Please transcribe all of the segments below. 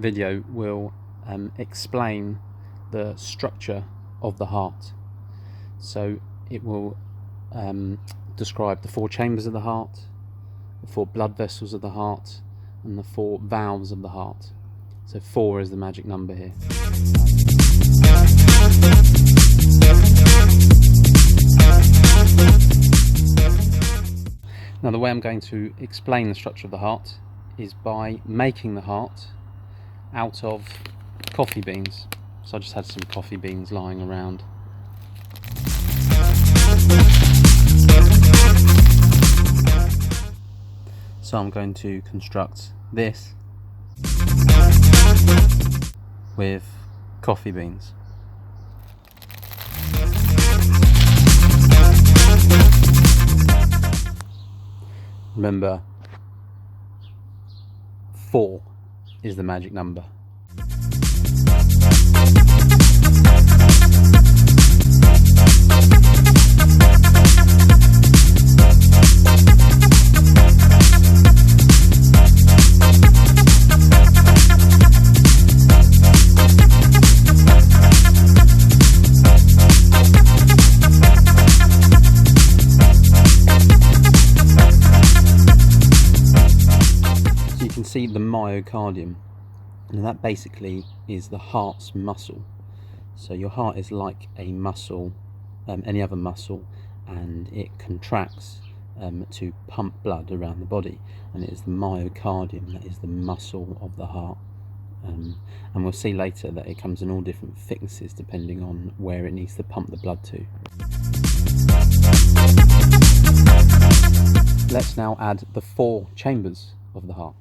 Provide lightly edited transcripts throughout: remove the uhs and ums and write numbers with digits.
video will explain the structure of the heart. So it will describe the 4 chambers of the heart, the 4 blood vessels of the heart, and the 4 valves of the heart. So 4 is the magic number here. Now the way I'm going to explain the structure of the heart is by making the heart out of coffee beans. So I just had some coffee beans lying around. So I'm going to construct this with coffee beans. Remember, 4 is the magic number. See the myocardium, and that basically is the heart's muscle. So your heart is like a muscle, any other muscle, and it contracts to pump blood around the body, and it is the myocardium that is the muscle of the heart. And we'll see later that it comes in all different thicknesses depending on where it needs to pump the blood to. Let's now add the 4 chambers of the heart.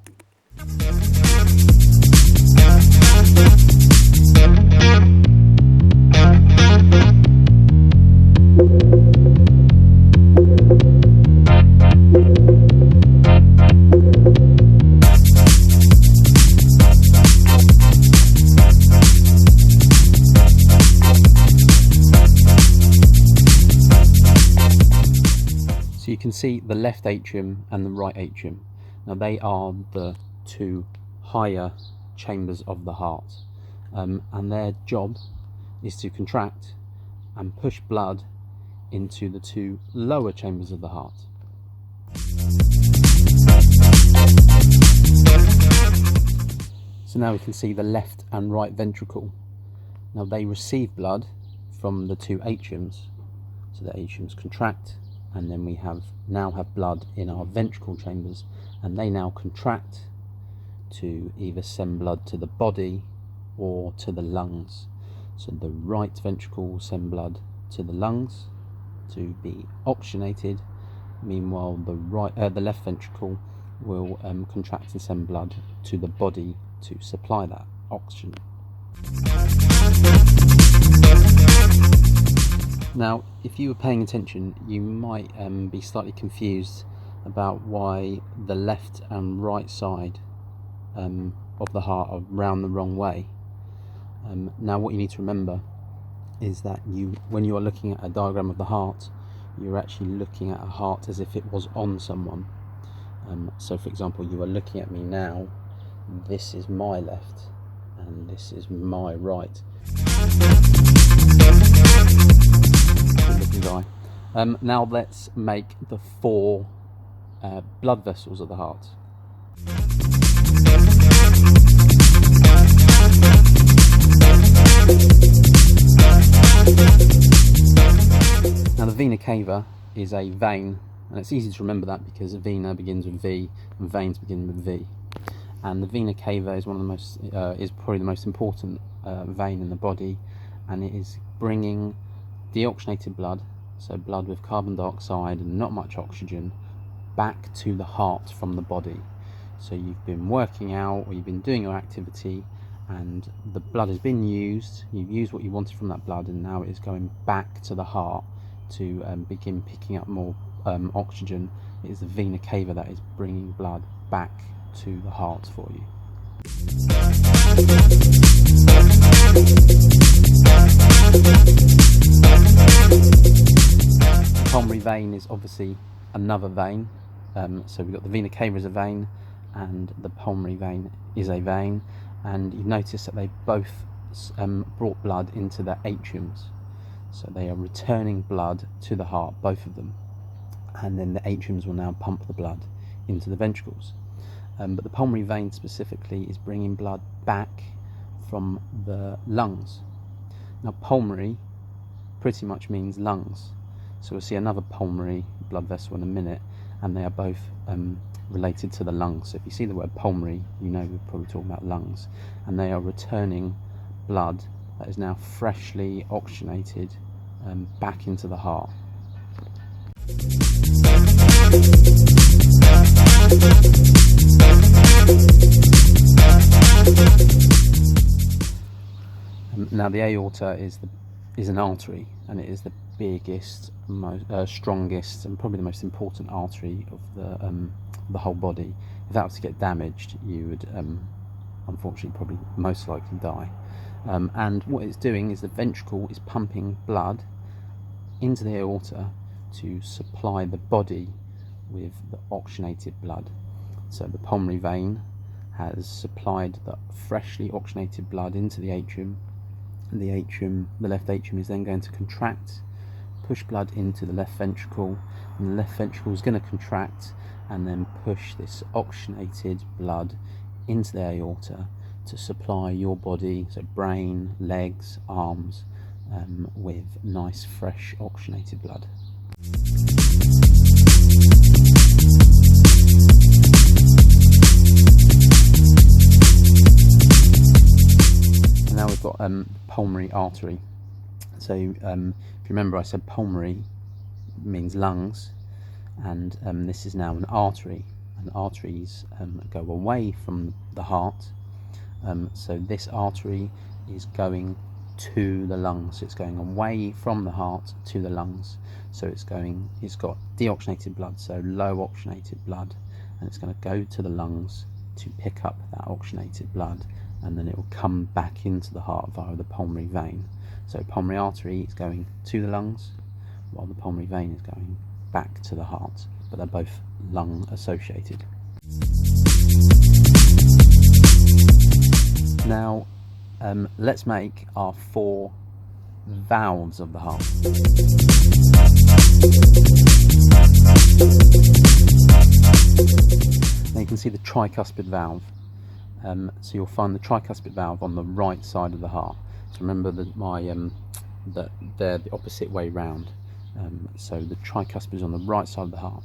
So you can see the left atrium and the right atrium. Now they are the 2 higher chambers of the heart, and their job is to contract and push blood into the 2 lower chambers of the heart. So now we can see the left and right ventricle. Now they receive blood from the 2 atriums, so the atriums contract, and then we now have blood in our ventricle chambers, and they now contract to either send blood to the body or to the lungs. So the right ventricle will send blood to the lungs to be oxygenated. Meanwhile, the left ventricle will contract and send blood to the body to supply that oxygen. Now, if you were paying attention, you might be slightly confused about why the left and right side of the heart are round the wrong way. Now what you need to remember is that when you are looking at a diagram of the heart, you're actually looking at a heart as if it was on someone. So for example, you are looking at me now, this is my left and this is my right. Good looking guy. Now let's make the 4 blood vessels of the heart. Now the vena cava is a vein, and it's easy to remember that because vena begins with V and veins begin with V. And the vena cava is is probably the most important vein in the body, and it is bringing deoxygenated blood, so blood with carbon dioxide and not much oxygen, back to the heart from the body. So you've been working out or you've been doing your activity and the blood has been used, you've used what you wanted from that blood, and now it is going back to the heart to begin picking up more oxygen. It is the vena cava that is bringing blood back to the heart for you. The pulmonary vein is obviously another vein. So we've got the vena cava as a vein, and the pulmonary vein is a vein, and you notice that they both brought blood into the atriums. So they are returning blood to the heart, both of them, and then the atriums will now pump the blood into the ventricles. But the pulmonary vein specifically is bringing blood back from the lungs. Now pulmonary pretty much means lungs, so we'll see another pulmonary blood vessel in a minute, and they are both related to the lungs. So if you see the word pulmonary, you know we're probably talking about lungs, and they are returning blood that is now freshly oxygenated back into the heart. Now the aorta is an artery, and it is the biggest, most strongest, and probably the most important artery of the whole body. If that was to get damaged, you would unfortunately probably most likely die. And what it's doing is the ventricle is pumping blood into the aorta to supply the body with the oxygenated blood. So the pulmonary vein has supplied the freshly oxygenated blood into the atrium, and the left atrium is then going to contract, push blood into the left ventricle, and the left ventricle is going to contract and then push this oxygenated blood into the aorta to supply your body, so brain, legs, arms, with nice fresh oxygenated blood. And now we've got pulmonary artery. So if you remember, I said pulmonary means lungs, and this is now an artery, and arteries go away from the heart. So this artery is going to the lungs. So it's going away from the heart to the lungs. So it's got deoxygenated blood, so low oxygenated blood, and it's going to go to the lungs to pick up that oxygenated blood, and then it will come back into the heart via the pulmonary vein. So pulmonary artery is going to the lungs, while the pulmonary vein is going back to the heart, but they're both lung associated. Now let's make our 4 valves of the heart. Now you can see the tricuspid valve. So you'll find the tricuspid valve on the right side of the heart. So remember that they're the opposite way round. So the tricuspid is on the right side of the heart,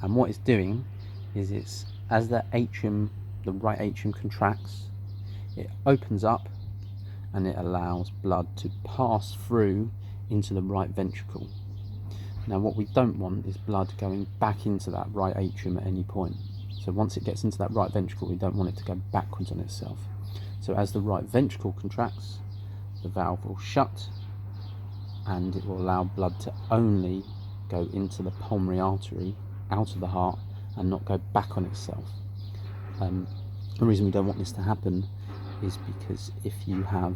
and what it's doing is it's as the right atrium contracts, it opens up and it allows blood to pass through into the right ventricle. Now what we don't want is blood going back into that right atrium at any point. So once it gets into that right ventricle, we don't want it to go backwards on itself. So as the right ventricle contracts, the valve will shut, and it will allow blood to only go into the pulmonary artery out of the heart and not go back on itself. The reason we don't want this to happen is because if you have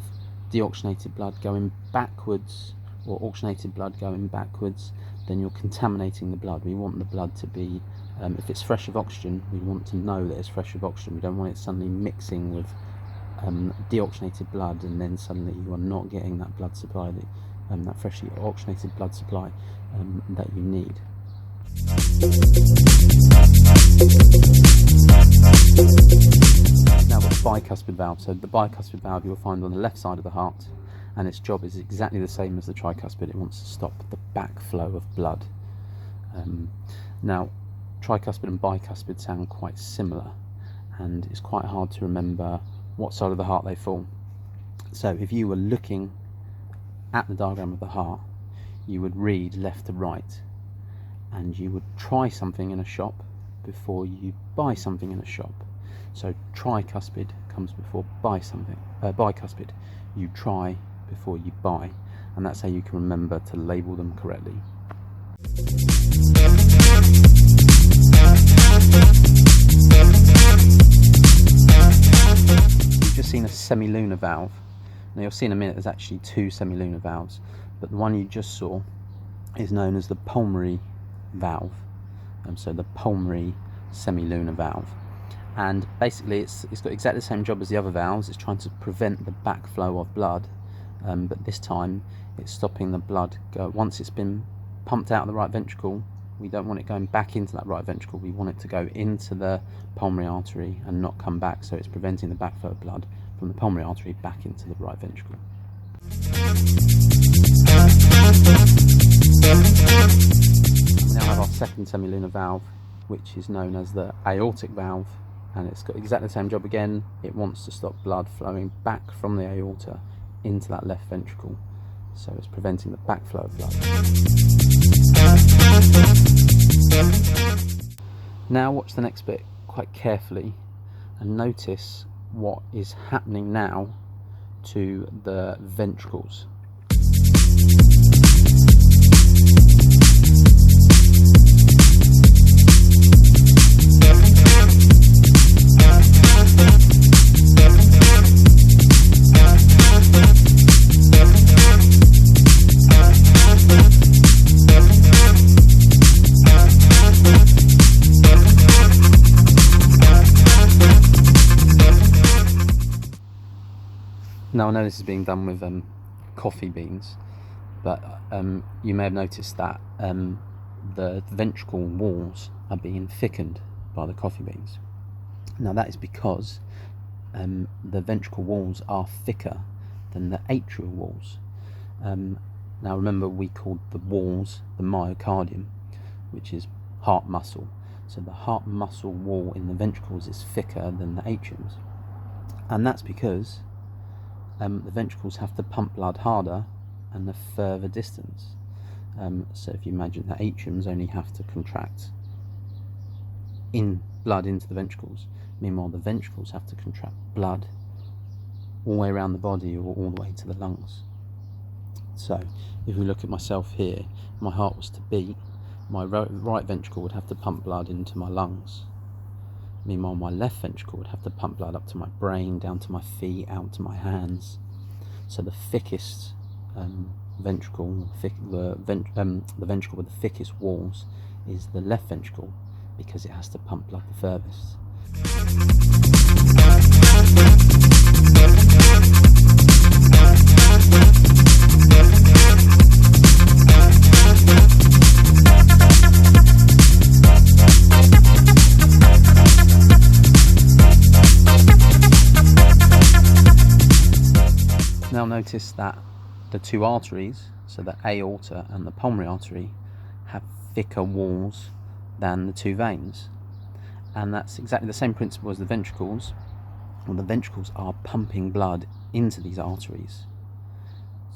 deoxygenated blood going backwards or oxygenated blood going backwards, then you're contaminating the blood. We want the blood to be, if it's fresh of oxygen, we want to know that it's fresh of oxygen. We don't want it suddenly mixing with deoxygenated blood, and then suddenly you are not getting that blood supply, that freshly oxygenated blood supply that you need. Now got the bicuspid valve. So the bicuspid valve you'll find on the left side of the heart, and its job is exactly the same as the tricuspid. It wants to stop the backflow of blood. Now tricuspid and bicuspid sound quite similar, and it's quite hard to remember what side of the heart they fall. So if you were looking at the diagram of the heart, you would read left to right, and you would try something in a shop before you buy something in a shop. So tricuspid comes before bicuspid. You try before you buy, and that's how you can remember to label them correctly. You've just seen a semilunar valve. Now you'll see in a minute there's actually 2 semilunar valves, but the one you just saw is known as the pulmonary valve, so the pulmonary semilunar valve. and basically it's got exactly the same job as the other valves. It's trying to prevent the backflow of blood, but this time it's stopping the blood go. Once it's been pumped out of the right ventricle, we don't want it going back into that right ventricle. We want it to go into the pulmonary artery and not come back, so it's preventing the backflow of blood from the pulmonary artery back into the right ventricle. We now have our second semilunar valve, which is known as the aortic valve, and it's got exactly the same job again. It wants to stop blood flowing back from the aorta into that left ventricle, so it's preventing the backflow of blood. Now watch the next bit quite carefully and notice what is happening now to the ventricles. Now I know this is being done with coffee beans, but you may have noticed that the ventricle walls are being thickened by the coffee beans. Now that is because the ventricle walls are thicker than the atrial walls. Now remember, we called the walls the myocardium, which is heart muscle. So the heart muscle wall in the ventricles is thicker than the atriums, and that's because the ventricles have to pump blood harder and a further distance. So if you imagine the atriums only have to contract blood into the ventricles, meanwhile the ventricles have to contract blood all the way around the body or all the way to the lungs. So if we look at myself here, my heart was to beat, my right ventricle would have to pump blood into my lungs. Meanwhile, my left ventricle would have to pump blood up to my brain, down to my feet, out to my hands. So the thickest ventricle, the ventricle with the thickest walls, is the left ventricle, because it has to pump blood the furthest. Now notice that the two arteries, so the aorta and the pulmonary artery, have thicker walls than the two veins, and that's exactly the same principle as the ventricles. Well, the ventricles are pumping blood into these arteries,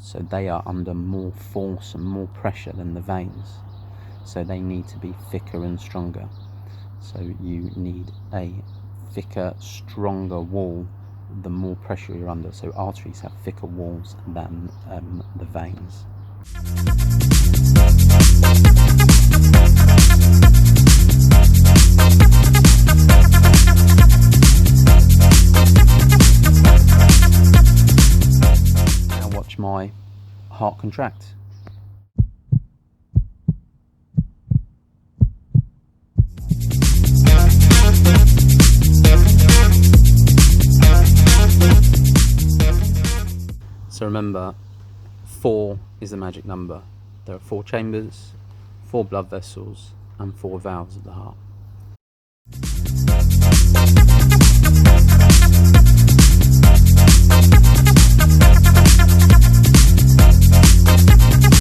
so they are under more force and more pressure than the veins, so they need to be thicker and stronger. So you need a thicker, stronger wall the more pressure you're under. So arteries have thicker walls than the veins. Now watch my heart contract. So remember, 4 is the magic number. There are 4 chambers, 4 blood vessels, and 4 valves of the heart.